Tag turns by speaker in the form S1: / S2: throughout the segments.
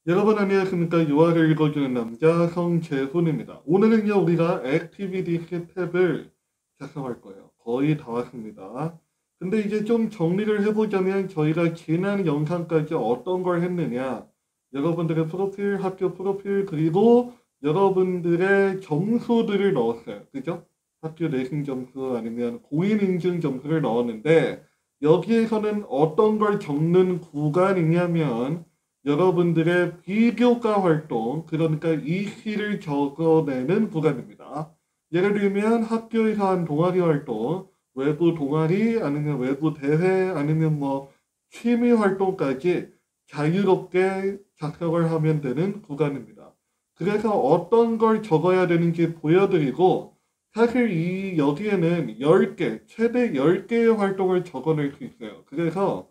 S1: 여러분 안녕하십니까. 유아를 읽어주는 남자 성재훈입니다. 오늘은요 우리가 액티비티스 탭을 작성할 거예요. 거의 다 왔습니다. 근데 이제 좀 정리를 해보자면 저희가 지난 영상까지 어떤 걸 했느냐, 여러분들의 프로필, 학교 프로필, 그리고 여러분들의 점수들을 넣었어요. 그죠? 학교 내신 점수 아니면 공인 인증 점수를 넣었는데, 여기에서는 어떤 걸 적는 구간이냐면 여러분들의 비교과 활동, 그러니까 이시를 적어내는 구간입니다. 예를 들면 학교에서 한 동아리 활동, 외부 동아리, 아니면 외부 대회, 아니면 뭐 취미 활동까지 자유롭게 작성을 하면 되는 구간입니다. 그래서 어떤 걸 적어야 되는지 보여드리고, 사실 여기에는 10개, 최대 10개의 활동을 적어낼 수 있어요. 그래서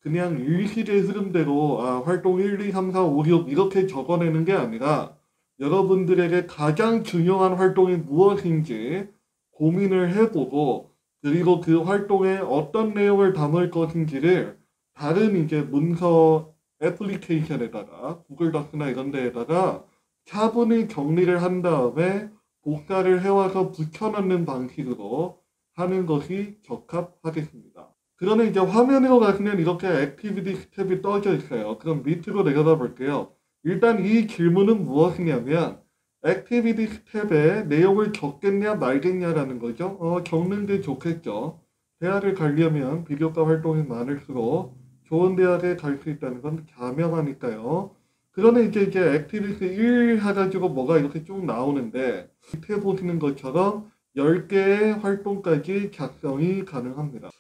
S1: 그냥 일시의 흐름대로 활동 1, 2, 3, 4, 5, 6 이렇게 적어내는 게 아니라 여러분들에게 가장 중요한 활동이 무엇인지 고민을 해보고, 그리고 그 활동에 어떤 내용을 담을 것인지를 다른 이제 문서 애플리케이션에다가 구글 도스나 이런 데에다가 차분히 정리를 한 다음에 복사를 해와서 붙여넣는 방식으로 하는 것이 적합하겠습니다. 그러면 이제 화면으로 가시면 이렇게 액티비티 스텝이 떠져 있어요. 그럼 밑으로 내려가 볼게요. 일단 이 질문은 무엇이냐면 액티비티 스텝에 내용을 적겠냐 말겠냐라는 거죠. 적는 게 좋겠죠. 대학을 가려면 비교과 활동이 많을수록 좋은 대학에 갈 수 있다는 건 자명하니까요. 그러면 이제 액티비티 1 해가지고 뭐가 이렇게 쭉 나오는데, 밑에 보시는 것처럼 10개의 활동까지 작성이 가능합니다.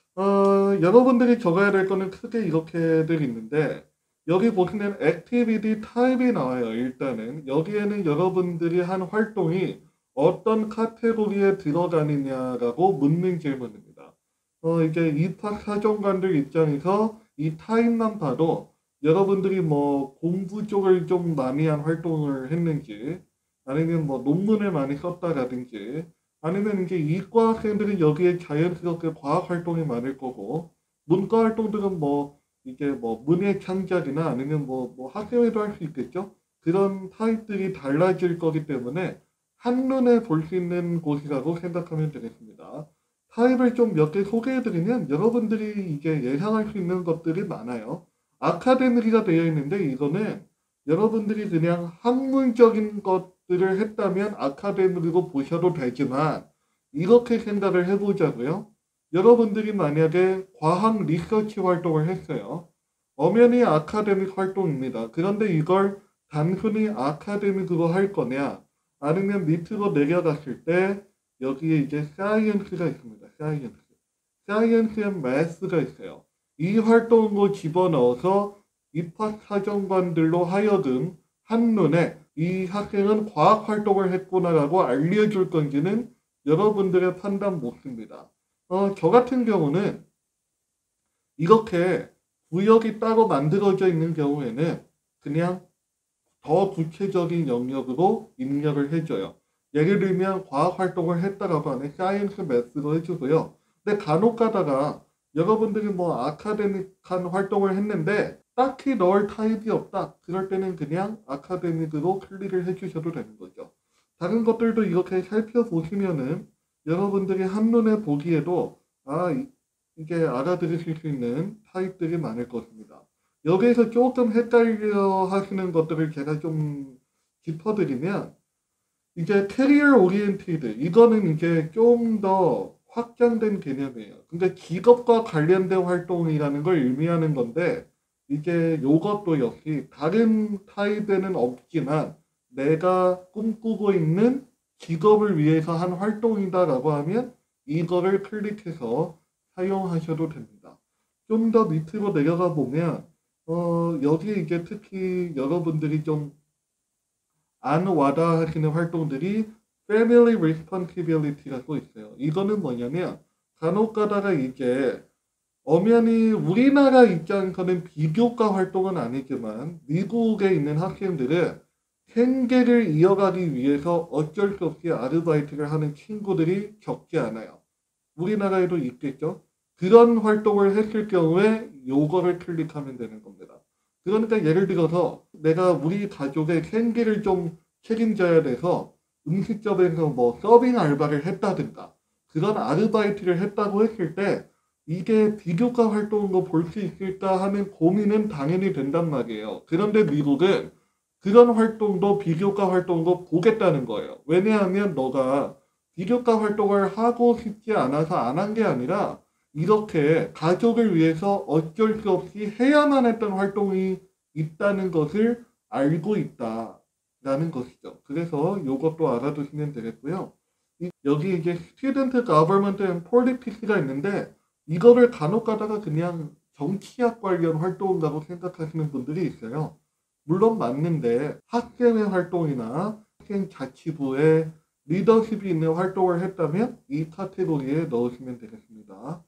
S1: 여러분들이 적어야 될 거는 크게 이렇게들 있는데, 여기 보시면 액티비티 타입이 나와요. 일단은 여기에는 여러분들이 한 활동이 어떤 카테고리에 들어가느냐라고 묻는 질문입니다. 이제 입학 사정관들 입장에서 이 타입만 봐도 여러분들이 뭐 공부 쪽을 좀 많이 한 활동을 했는지, 아니면 뭐 논문을 많이 썼다라든지, 아니면 이제 이과 학생들은 여기에 자연스럽게 과학 활동이 많을 거고, 문과 활동들은 뭐 이게 뭐 문예 창작이나 아니면 뭐 학교에도 할 수 있겠죠. 그런 타입들이 달라질 거기 때문에 한눈에 볼 수 있는 곳이라고 생각하면 되겠습니다. 타입을 좀 몇 개 소개해드리면 여러분들이 이제 예상할 수 있는 것들이 많아요. 아카데미가 되어 있는데, 이거는 여러분들이 그냥 학문적인 것들을 했다면 아카데미로 보셔도 되지만, 이렇게 생각을 해보자고요. 여러분들이 만약에 과학 리서치 활동을 했어요. 엄연히 아카데믹 활동입니다. 그런데 이걸 단순히 아카데믹으로 할 거냐, 아니면 밑으로 내려갔을 때 여기에 이제 사이언스가 있습니다. 사이언스 앤 매스가 있어요. 이 활동을 집어넣어서 입학 사정관들로 하여금 한눈에 이 학생은 과학 활동을 했구나라고 알려줄 건지는 여러분들의 판단 몫입니다. 저 같은 경우는 이렇게 구역이 따로 만들어져 있는 경우에는 그냥 더 구체적인 영역으로 입력을 해줘요. 예를 들면 과학 활동을 했다라고 하면 사이언스 매스로 해주고요. 근데 간혹 가다가 여러분들이 뭐 아카데믹한 활동을 했는데 딱히 넣을 타입이 없다. 그럴 때는 그냥 아카데믹으로 클릭을 해주셔도 되는 거죠. 다른 것들도 이렇게 살펴보시면은 여러분들이 한눈에 보기에도 이게 알아들으실 수 있는 타입들이 많을 것입니다. 여기에서 조금 헷갈려 하시는 것들을 제가 좀 짚어드리면, 이제 캐리어 오리엔티드, 이거는 이제 좀 더 확장된 개념이에요. 근데 직업과 관련된 활동이라는 걸 의미하는 건데, 이제 요것도 역시 다른 타입에는 없지만 내가 꿈꾸고 있는 직업을 위해서 한 활동이다라고 하면 이거를 클릭해서 사용하셔도 됩니다. 좀 더 밑으로 내려가 보면 여기에 이제 특히 여러분들이 좀 안 와닿아 하시는 활동들이 Family Responsibility라고 있어요. 이거는 뭐냐면 간혹 가다가 이제 엄연히 우리나라 입장에서는 비교과 활동은 아니지만 미국에 있는 학생들은 생계를 이어가기 위해서 어쩔 수 없이 아르바이트를 하는 친구들이 적지 않아요. 우리나라에도 있겠죠. 그런 활동을 했을 경우에 요거를 클릭하면 되는 겁니다. 그러니까 예를 들어서 내가 우리 가족의 생계를 좀 책임져야 돼서 음식점에서 뭐 서빙 알바를 했다든가 그런 아르바이트를 했다고 했을 때 이게 비교과 활동으로 볼 수 있을까 하는 고민은 당연히 된단 말이에요. 그런데 미국은 그런 활동도 비교과 활동도 보겠다는 거예요. 왜냐하면 너가 비교과 활동을 하고 싶지 않아서 안 한 게 아니라 이렇게 가족을 위해서 어쩔 수 없이 해야만 했던 활동이 있다는 것을 알고 있다라는 것이죠. 그래서 이것도 알아두시면 되겠고요. 여기 이제 Student Government and Politics가 있는데 이거를 간혹 가다가 그냥 정치학 관련 활동이라고 생각하시는 분들이 있어요. 물론 맞는데 학생회 활동이나 학생 자치부의 리더십이 있는 활동을 했다면 이 카테고리에 넣으시면 되겠습니다.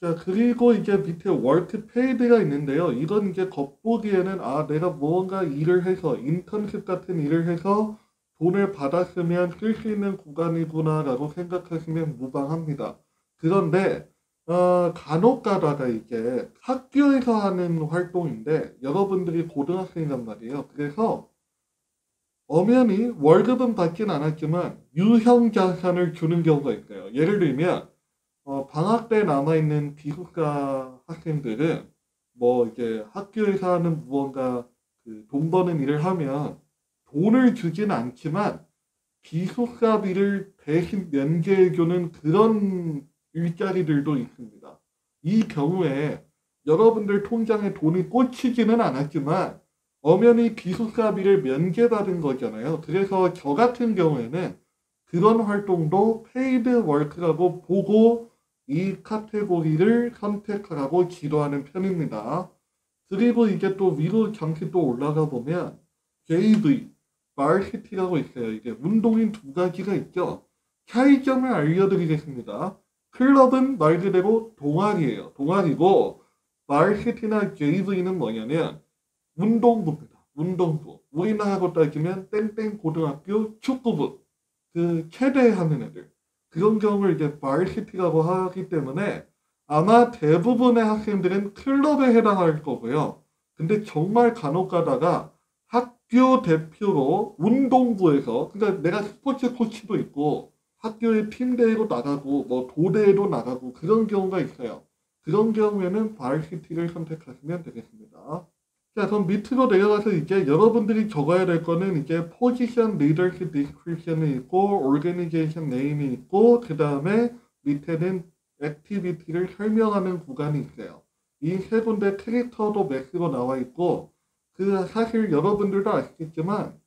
S1: 자, 그리고 이제 밑에 월크 페이드가 있는데요. 이건 이제 겉보기에는 내가 무언가 일을 해서 인턴십 같은 일을 해서 돈을 받았으면 쓸 수 있는 구간이구나 라고 생각하시면 무방합니다. 그런데 간혹 가다가 이제 학교에서 하는 활동인데 여러분들이 고등학생이란 말이에요. 그래서 엄연히 월급은 받진 않았지만 유형자산을 주는 경우가 있어요. 예를 들면 방학 때 남아있는 기숙사 학생들은 뭐 이제 학교에서 하는 무언가 돈 버는 일을 하면 돈을 주진 않지만 기숙사비를 대신 면제해주는 그런 일자리들도 있습니다. 이 경우에 여러분들 통장에 돈이 꽂히지는 않았지만 엄연히 기숙사비를 면제받은 거잖아요. 그래서 저 같은 경우에는 그런 활동도 페이드 월크라고 보고 이 카테고리를 선택하라고 지도하는 편입니다. 그리고 이제 또 위로 잠시 또 올라가 보면 JV, 바시티라고 있어요. 이게 운동인 두 가지가 있죠. 차이점을 알려드리겠습니다. 클럽은 말 그대로 동아리예요. 동아리고 바시티나 JV는 뭐냐면 운동부입니다. 운동부. 우리나라로 따지면 땡땡 고등학교 축구부. 최대하는 애들. 그런 경우를 이제 바시티라고 하기 때문에 아마 대부분의 학생들은 클럽에 해당할 거고요. 근데 정말 간혹 가다가 학교 대표로 운동부에서, 그러니까 내가 스포츠 코치도 있고 학교의 팀대회로 나가고 뭐 도대회도 나가고 그런 경우가 있어요. 그런 경우에는 바시티를 선택하시면 되겠습니다. 자, 그럼 밑으로 내려가서 이제 여러분들이 적어야 될 거는 이제 포지션 리더십 디스크립션이 있고 오르가니제이션 네임이 있고 그 다음에 밑에는 액티비티를 설명하는 구간이 있어요. 이 세 군데 캐릭터도 맥스로 나와 있고 사실 여러분들도 아시겠지만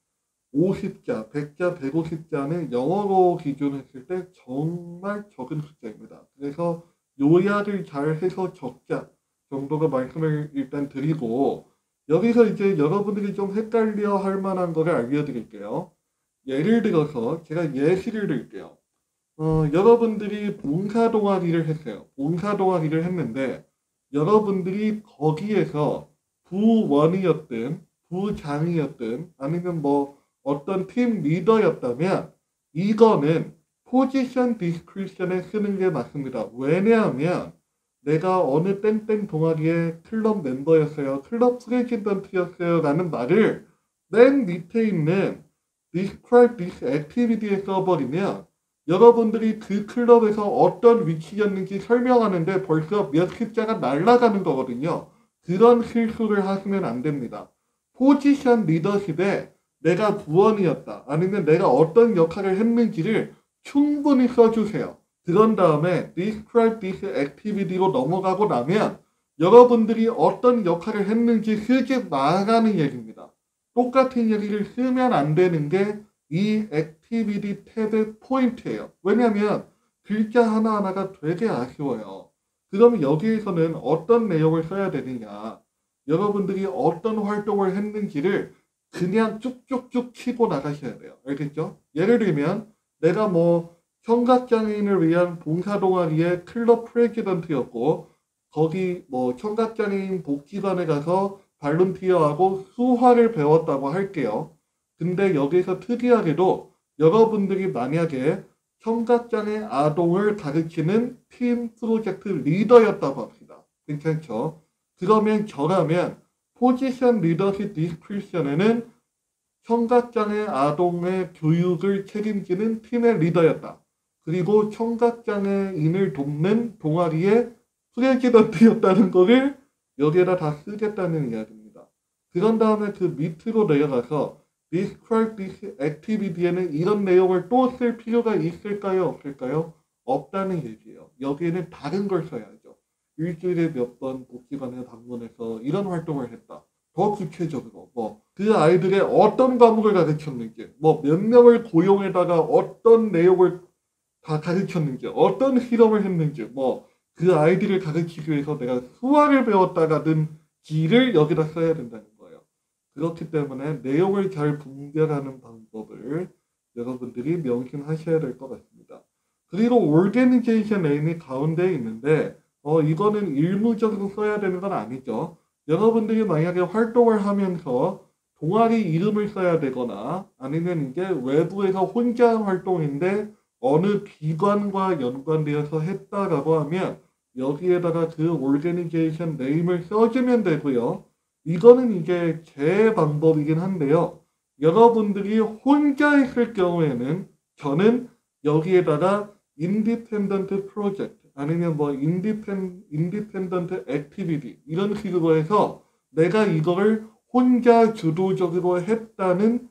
S1: 50자, 100자, 150자는 영어로 기준했을 때 정말 적은 숫자입니다. 그래서 요약을 잘 해서 적자 정도가 말씀을 일단 드리고 여기서 이제 여러분들이 좀 헷갈려 할 만한 거를 알려드릴게요. 예를 들어서 제가 예시를 드릴게요. 여러분들이 봉사동아리를 했어요. 봉사동아리를 했는데 여러분들이 거기에서 부원이었든 부장이었든 아니면 뭐 어떤 팀 리더였다면 이거는 포지션 디스크립션에 쓰는 게 맞습니다. 왜냐하면 내가 어느 땡땡 동아리의 클럽 멤버였어요. 클럽 프레지던트였어요. 라는 말을 맨 밑에 있는 describe this activity에 써버리면 여러분들이 그 클럽에서 어떤 위치였는지 설명하는데 벌써 몇 숫자가 날아가는 거거든요. 그런 실수를 하시면 안 됩니다. 포지션 리더십에 내가 부원이었다. 아니면 내가 어떤 역할을 했는지를 충분히 써주세요. 그런 다음에 describe this activity로 넘어가고 나면 여러분들이 어떤 역할을 했는지 쓰지 말라는 얘기입니다. 똑같은 얘기를 쓰면 안 되는 게 이 activity 탭의 포인트예요. 왜냐하면 글자 하나하나가 되게 아쉬워요. 그럼 여기에서는 어떤 내용을 써야 되느냐, 여러분들이 어떤 활동을 했는지를 그냥 쭉쭉쭉 치고 나가셔야 돼요. 알겠죠? 예를 들면 내가 뭐 청각장애인을 위한 봉사동아리의 클럽 프레지던트였고 거기 뭐 청각장애인 복지관에 가서 발론티어하고 수화를 배웠다고 할게요. 근데 여기서 특이하게도 여러분들이 만약에 청각장애 아동을 가르치는 팀 프로젝트 리더였다고 합시다. 괜찮죠? 그러면 저라면 포지션 리더십 디스크리션에는 청각장애 아동의 교육을 책임지는 팀의 리더였다. 그리고 청각장애인을 돕는 동아리의 프레지던트였다는 것을 여기에다 다 쓰겠다는 이야기입니다. 그런 다음에 그 밑으로 내려가서 Describe this activity에는 이런 내용을 또 쓸 필요가 있을까요? 없을까요? 없다는 얘기예요. 여기에는 다른 걸 써야죠. 일주일에 몇 번 복지관에 방문해서 이런 활동을 했다. 더 구체적으로 그 아이들의 어떤 과목을 가르쳤는지 몇 명을 고용해다가 어떤 내용을 다 가르쳤는지 어떤 실험을 했는지 그 아이들을 가르치기 위해서 내가 수학을 배웠다가든 지를 여기다 써야 된다는 거예요. 그렇기 때문에 내용을 잘 분별하는 방법을 여러분들이 명심하셔야 될 것 같습니다. 그리고 organization name이 가운데 있는데 이거는 일무적으로 써야 되는 건 아니죠. 여러분들이 만약에 활동을 하면서 동아리 이름을 써야 되거나 아니면 이제 외부에서 혼자 한 활동인데 어느 기관과 연관되어서 했다라고 하면 여기에다가 그 organization name을 써주면 되고요. 이거는 이제 제 방법이긴 한데요. 여러분들이 혼자 했을 경우에는 저는 여기에다가 independent project 아니면 independent activity 이런 식으로 해서 내가 이거를 혼자 주도적으로 했다는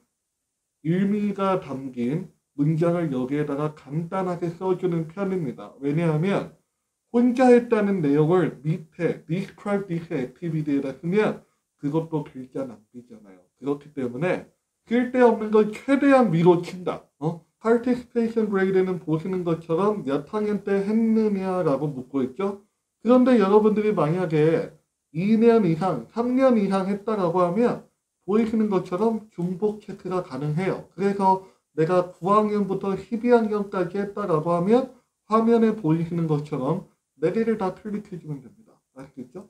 S1: 의미가 담긴 문장을 여기에다가 간단하게 써주는 편입니다. 왜냐하면 혼자 했다는 내용을 밑에 describe this activity에다 쓰면 그것도 글자 낭비잖아요. 그렇기 때문에 쓸데없는 걸 최대한 밀어친다. participation rate는 보시는 것처럼 몇 학년 때 했느냐라고 묻고 있죠. 그런데 여러분들이 만약에 2년 이상, 3년 이상 했다라고 하면 보이시는 것처럼 중복 체크가 가능해요. 그래서 내가 9학년부터 12학년까지 했다라고 하면 화면에 보이시는 것처럼 4개를 다 클릭해주면 됩니다. 아시겠죠?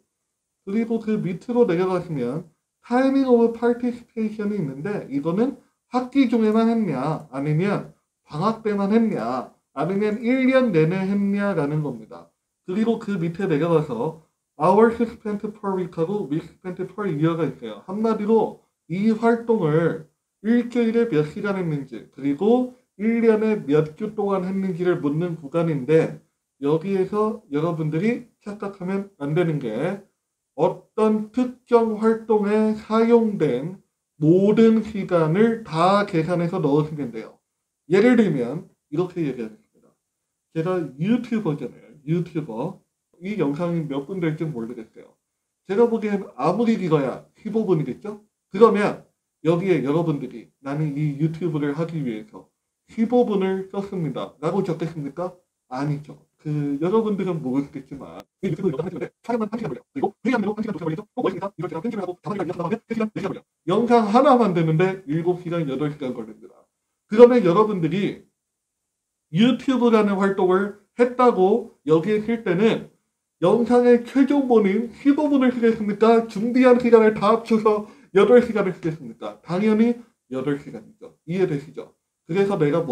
S1: 그리고 그 밑으로 내려가시면 타이밍 오브 파티시페이션이 있는데 이거는 학기 중에만 했냐 아니면 방학 때만 했냐 아니면 1년 내내 했냐라는 겁니다. 그리고 그 밑에 내려가서 hours spent per week하고 weeks spent per year가 있어요. 한마디로 이 활동을 일주일에 몇 시간 했는지 그리고 1년에 몇 주 동안 했는지를 묻는 구간인데 여기에서 여러분들이 착각하면 안 되는 게 어떤 특정 활동에 사용된 모든 시간을 다 계산해서 넣으시면 돼요. 예를 들면 이렇게 얘기하겠습니다. 제가 유튜버잖아요. 유튜버. 이 영상이 몇 분 될지 모르겠어요. 제가 보기엔 아무리 길어야 15분이겠죠? 그러면 여기에 여러분들이 나는 이 유튜브를 하기 위해서 15분을 썼습니다. 라고 적겠습니까? 아니죠. 여러분들은 모르겠지만 이 유튜브 영상 하시는데 촬영만 1시간 걸려요. 그리고 회의하는데도 1시간, 2시간 걸리죠? 또 멋있습니다. 이걸 제가 편집을 하고 다방을 위해서 하면 3시간, 4시간 걸려요. 영상 하나만 되는데 7시간, 8시간 걸립니다. 그러면 여러분들이 유튜브라는 활동을 했다고 여기에 쓸 때는 영상의 최종 본인 15분을 쓰겠습니까? 준비한 시간을 다 합쳐서 8시간을 쓰겠습니까? 당연히 8시간이죠. 이해되시죠? 그래서 내가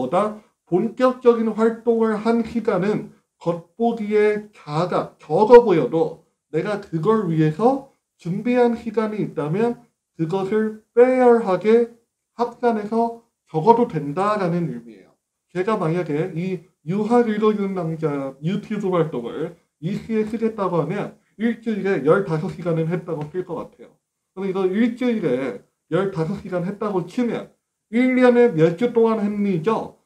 S1: 본격적인 활동을 한 시간은 겉보기에 적어 보여도 내가 그걸 위해서 준비한 시간이 있다면 그것을 페어하게 합산해서 적어도 된다라는 의미예요. 제가 만약에 이 유학 읽어주는 남자 유튜브 활동을 이 시에 쓰겠다고 하면 일주일에 15시간은 했다고 쓸 것 같아요. 그럼 이거 일주일에 15시간 했다고 치면 1년에 몇 주 동안 했니죠?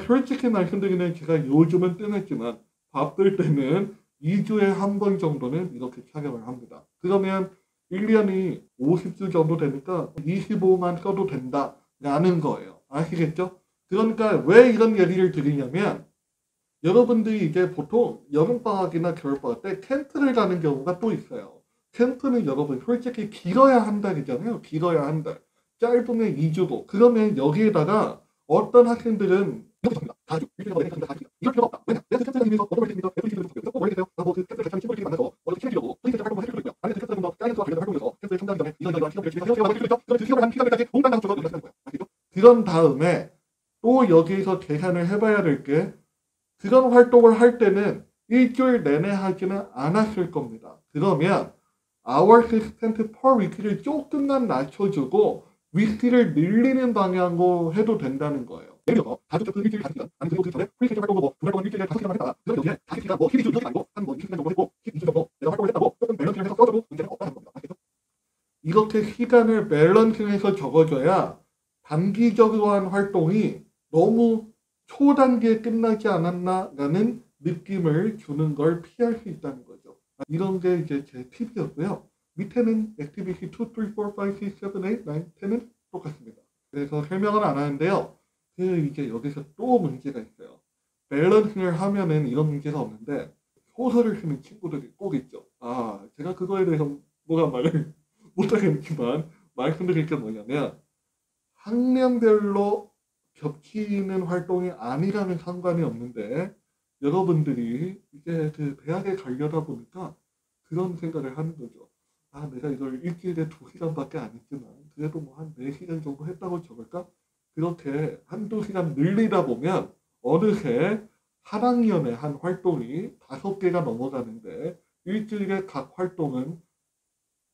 S1: 솔직히 말씀드리면 제가 요즘은 뜸했지만 바쁠 때는 2주에 한 번 정도는 이렇게 촬영을 합니다. 그러면 1년이 50주 정도 되니까 25만 써도 된다라는 거예요. 아시겠죠? 그러니까 왜 이런 얘기를 드리냐면 여러분들이 이제 보통 여름방학이나 겨울방학 때 캠프를 가는 경우가 또 있어요. 캠프는 여러분 솔직히 길어야 한 달이잖아요. 길어야 한 달. 짧으면 2주고. 그러면 여기에다가 어떤 학생들은 이렇게 적습니다. 4주. 일주일에 내가 4주. 이럴 필요가 없다. 왜냐? 내가 그 캠프를 가면서 어떤 걸 했습니까? FEC를 듣고 꼭 모르겠어요. 그 캠프를 같이 친구들끼리 만나서 어떻게 친해지려고 프리센터 활동을 해줄 수도 있고요. 아니면 그 캠프에서 사이언스와 관련된 활동에서 캠프에 참가하기 전에 이런 시험을 열심히 해서 시험을 만들 수도 있죠. 그럼 그 시험을 한 시간까지 몽땅 다 합쳐서 연락하는 거예요. 아시죠? 그런 다음에 또 여기에서 계산을 해봐야 될 게 그런 활동을 할 때는 일주일 내내 하지는 않았을 겁니다. 그러면 hours spent per week를 조금만 낮춰주고 위키를 늘리는 방향으로 해도 된다는 거예요. 예를 들어서 다섯 주 일주일에 5시간 아니 그리고 그 전에 프리스케줄 활동도 두 달 동안 일주일에 5시간만 했다가 그럼 여기에 5시간 뭐 12주 이렇게 아니고 한 뭐 20시간 정도 했고 12주 정도 내가 활동을 했다고 조금 밸런스를 해서 써줘도 문제는 없다는 겁니다. 아시겠죠? 이렇게 시간을 밸런스해서 적어줘야 단기적으로 한 활동이 너무 초단기에 끝나지 않았나라는 느낌을 주는 걸 피할 수 있다는 거죠. 이런 게 이제 제 팁이었고요. 밑에는 액티비티 2, 3, 4, 5, 6, 7, 8, 9, 10은 똑같습니다. 그래서 설명은 안 하는데요. 이제 여기서 또 문제가 있어요. 밸런스를 하면은 이런 문제가 없는데 소설을 쓰는 친구들이 꼭 있죠. 제가 그거에 대해서 뭐가 말을 못하겠지만 말씀드릴 게 뭐냐면 학년별로 겹치는 활동이 아니라면 상관이 없는데 여러분들이 이제 그 대학에 가려다 보니까 그런 생각을 하는 거죠. 내가 이걸 일주일에 2시간밖에 안 했지만 그래도 뭐 한 4시간 정도 했다고 적을까? 그렇게 한두 시간 늘리다 보면 어느새 한 학년에 한 활동이 5개가 넘어가는데 일주일에 각 활동은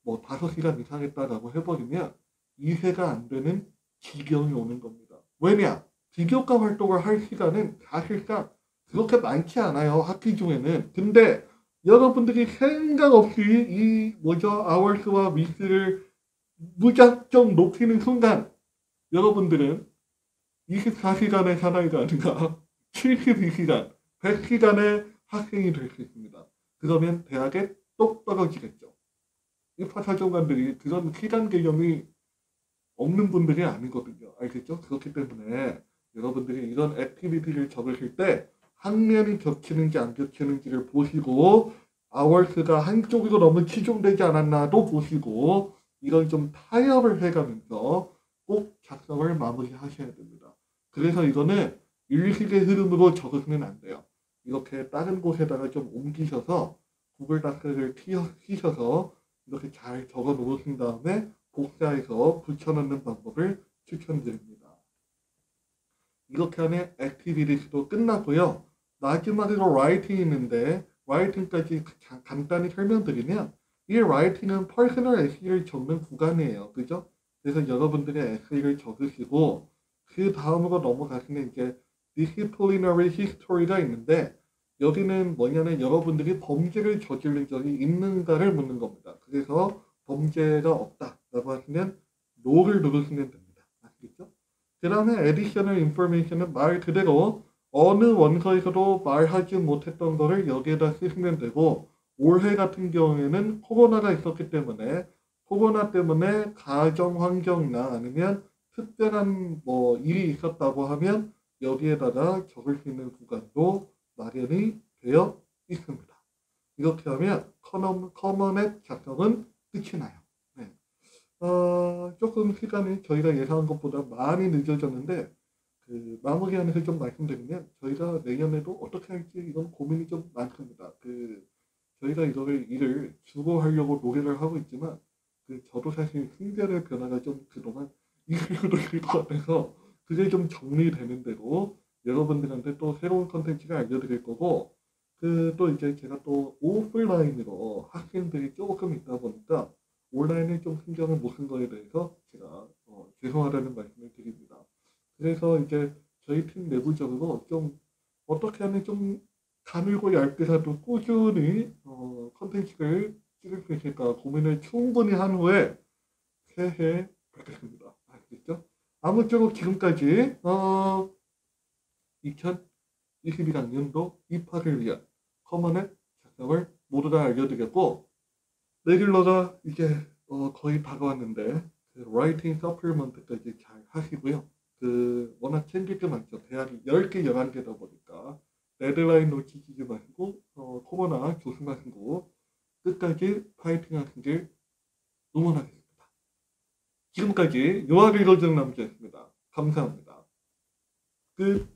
S1: 뭐 5시간 이상 했다라고 해버리면 이해가 안 되는 지경이 오는 겁니다. 왜냐? 비교과 활동을 할 시간은 사실상 그렇게 많지 않아요. 학기 중에는. 근데 여러분들이 생각 없이 이 아워스와 미스를 무작정 높이는 순간 여러분들은 24시간의 사나이가 아니라 72시간, 100시간의 학생이 될 수 있습니다. 그러면 대학에 똑 떨어지겠죠. 입학사정관들이 그런 시간 개념이 없는 분들이 아니거든요. 알겠죠? 그렇기 때문에 여러분들이 이런 액티비티를 적으실 때 학년이 겹치는지 안 겹치는지를 보시고 아워스가 한쪽으로 너무 치중되지 않았나도 보시고 이걸 좀 타협을 해가면서 꼭 작성을 마무리하셔야 됩니다. 그래서 이거는 일식의 흐름으로 적으시면 안 돼요. 이렇게 다른 곳에다가 좀 옮기셔서 구글 다크를 키셔서 이렇게 잘 적어 놓으신 다음에 복사해서 붙여넣는 방법을 추천드립니다. 이렇게 하면 액티비티도 끝났고요. 마지막으로 라이팅이 있는데 라이팅까지 간단히 설명드리면 이 라이팅은 퍼스널 에세이를 적는 구간이에요. 그죠? 그래서 여러분들의 에세이를 적으시고 그 다음으로 넘어가시면 이제 disciplinary history가 있는데 여기는 뭐냐면 여러분들이 범죄를 저지른 적이 있는가를 묻는 겁니다. 그래서 범죄가 없다라고 하시면 no를 누르시면 됩니다. 아시겠죠? 그 다음에 additional information은 말 그대로 어느 원서에서도 말하지 못했던 거를 여기에다 쓰시면 되고 올해 같은 경우에는 코로나가 있었기 때문에 코로나 때문에 가정 환경이나 아니면 특별한 뭐 일이 있었다고 하면 여기에다가 적을 수 있는 구간도 마련이 되어 있습니다. 이렇게 하면 커먼 앱 작성은 끝이 나요. 네. 조금 시간이 저희가 예상한 것보다 많이 늦어졌는데 마무리하면서 좀 말씀드리면 저희가 내년에도 어떻게 할지 이런 고민이 좀 많습니다. 저희가 일을 주고 하려고 노력을 하고 있지만 저도 사실 승별의 변화가 좀 그동안 이끌고 있을 것 같아서 그게 좀 정리되는 대로 여러분들한테 또 새로운 컨텐츠를 알려드릴 거고 또 이제 제가 또 오프라인으로 학생들이 조금 있다 보니까 온라인에 좀 신경을 못 쓴 거에 대해서 제가 죄송하다는 말씀을 드립니다. 그래서 이제 저희 팀 내부적으로 좀 어떻게 하면 좀 가늘고 얇게라도 꾸준히 컨텐츠를 찍을 수 있을까 고민을 충분히 한 후에 새해 뵙겠습니다. 아시겠죠? 아무쪼록 지금까지 2021학년도 입학을 위한 커먼의 작성을 모두 다 알려드렸고 레귤러가 이제 거의 다가왔는데 라이팅 서플먼트까지 잘 하시고요. 워낙 챙길 게 많죠. 대학이 10개, 11개다 보니까 데드라인 놓치지 마시고 코로나 조심하시고 끝까지 파이팅 하시길 응원하겠습니다. 지금까지 유아를 읽어주는 남자였습니다. 감사합니다. 끝.